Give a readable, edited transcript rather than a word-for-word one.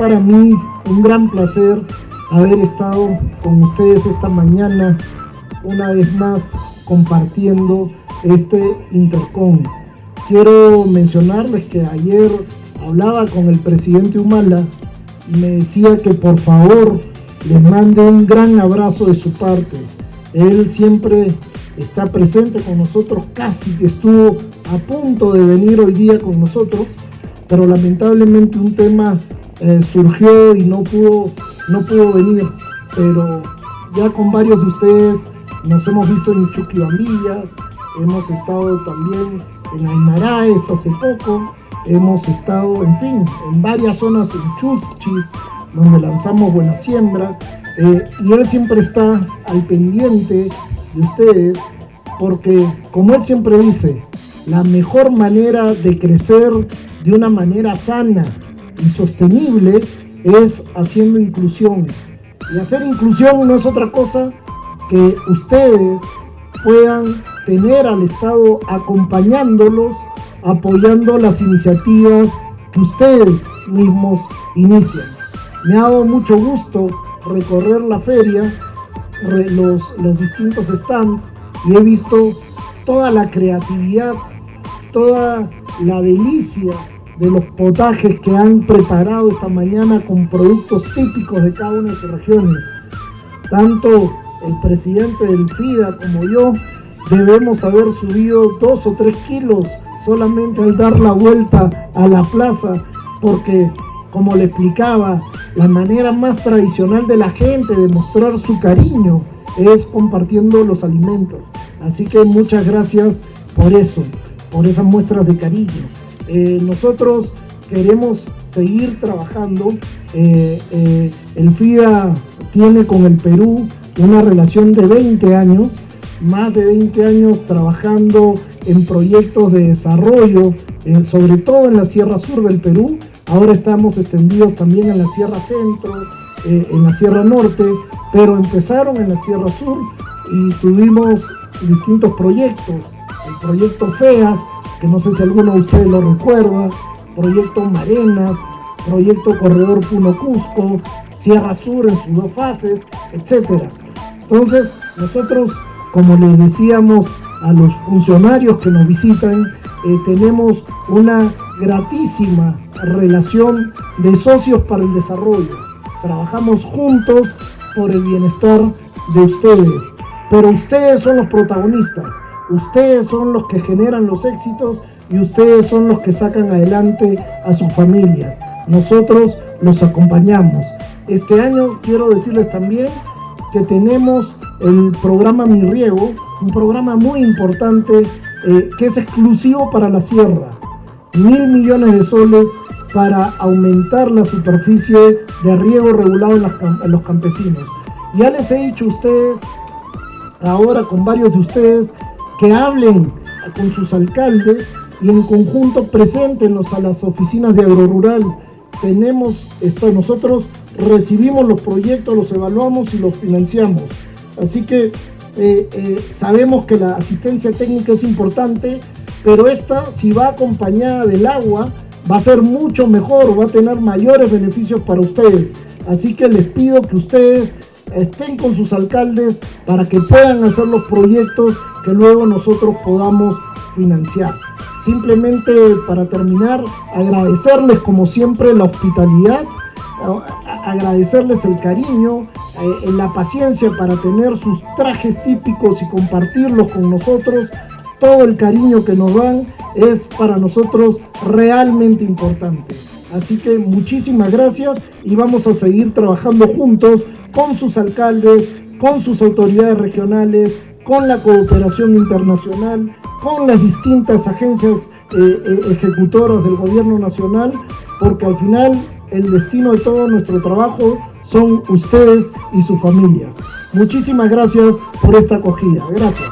para mí un gran placer haber estado con ustedes esta mañana, una vez más compartiendo este Intercom. Quiero mencionarles que ayer hablaba con el presidente Humala y me decía que por favor les mande un gran abrazo de su parte. Él siempre está presente con nosotros, casi que estuvo a punto de venir hoy día con nosotros, pero lamentablemente un tema surgió y no pudo venir, pero ya con varios de ustedes nos hemos visto en Chuquibambillas, hemos estado también en Aymaraes hace poco, hemos estado, en fin, en varias zonas en Chuchis, donde lanzamos Buena Siembra, y él siempre está al pendiente de ustedes, porque como él siempre dice, la mejor manera de crecer de una manera sana y sostenible es haciendo inclusión. Y hacer inclusión no es otra cosa que ustedes puedan tener al Estado acompañándolos, apoyando las iniciativas que ustedes mismos inician. Me ha dado mucho gusto recorrer la feria, los distintos stands, y he visto toda la creatividad, toda la delicia de los potajes que han preparado esta mañana con productos típicos de cada una de sus regiones. Tanto el presidente del FIDA como yo debemos haber subido 2 o 3 kilos solamente al dar la vuelta a la plaza, porque como le explicaba, la manera más tradicional de la gente de mostrar su cariño es compartiendo los alimentos. Así que muchas gracias por eso, por esas muestras de cariño. Nosotros queremos seguir trabajando. El FIDA tiene con el Perú una relación de 20 años, más de 20 años trabajando en proyectos de desarrollo, sobre todo en la Sierra Sur del Perú. Ahora estamos extendidos también en la Sierra Centro, en la Sierra Norte, pero empezaron en la Sierra Sur y tuvimos distintos proyectos. El proyecto FEAS, que no sé si alguno de ustedes lo recuerda, proyecto Marenas, proyecto Corredor Puno-Cusco, Sierra Sur en sus 2 fases, etc. Entonces, nosotros, como les decíamos a los funcionarios que nos visitan, tenemos una gratísima relación de socios para el desarrollo. Trabajamos juntos por el bienestar de ustedes, pero ustedes son los protagonistas, ustedes son los que generan los éxitos y ustedes son los que sacan adelante a sus familias. Nosotros los acompañamos. Este año quiero decirles también que tenemos el programa Mi Riego, un programa muy importante que es exclusivo para la sierra. 1.000 millones de soles para aumentar la superficie de riego regulado en los campesinos. Ya les he dicho a ustedes, ahora con varios de ustedes, que hablen con sus alcaldes y en conjunto preséntenos a las oficinas de Agrorural. Tenemos esto, nosotros recibimos los proyectos, los evaluamos y los financiamos. Así que sabemos que la asistencia técnica es importante, pero esta, si va acompañada del agua, va a ser mucho mejor, va a tener mayores beneficios para ustedes. Así que les pido que ustedes estén con sus alcaldes para que puedan hacer los proyectos que luego nosotros podamos financiar. Simplemente para terminar, agradecerles como siempre la hospitalidad, agradecerles el cariño, la paciencia para tener sus trajes típicos y compartirlos con nosotros. Todo el cariño que nos dan es para nosotros realmente importante. Así que muchísimas gracias y vamos a seguir trabajando juntos con sus alcaldes, con sus autoridades regionales, con la cooperación internacional, con las distintas agencias ejecutoras del gobierno nacional, porque al final el destino de todo nuestro trabajo son ustedes y sus familias. Muchísimas gracias por esta acogida. Gracias.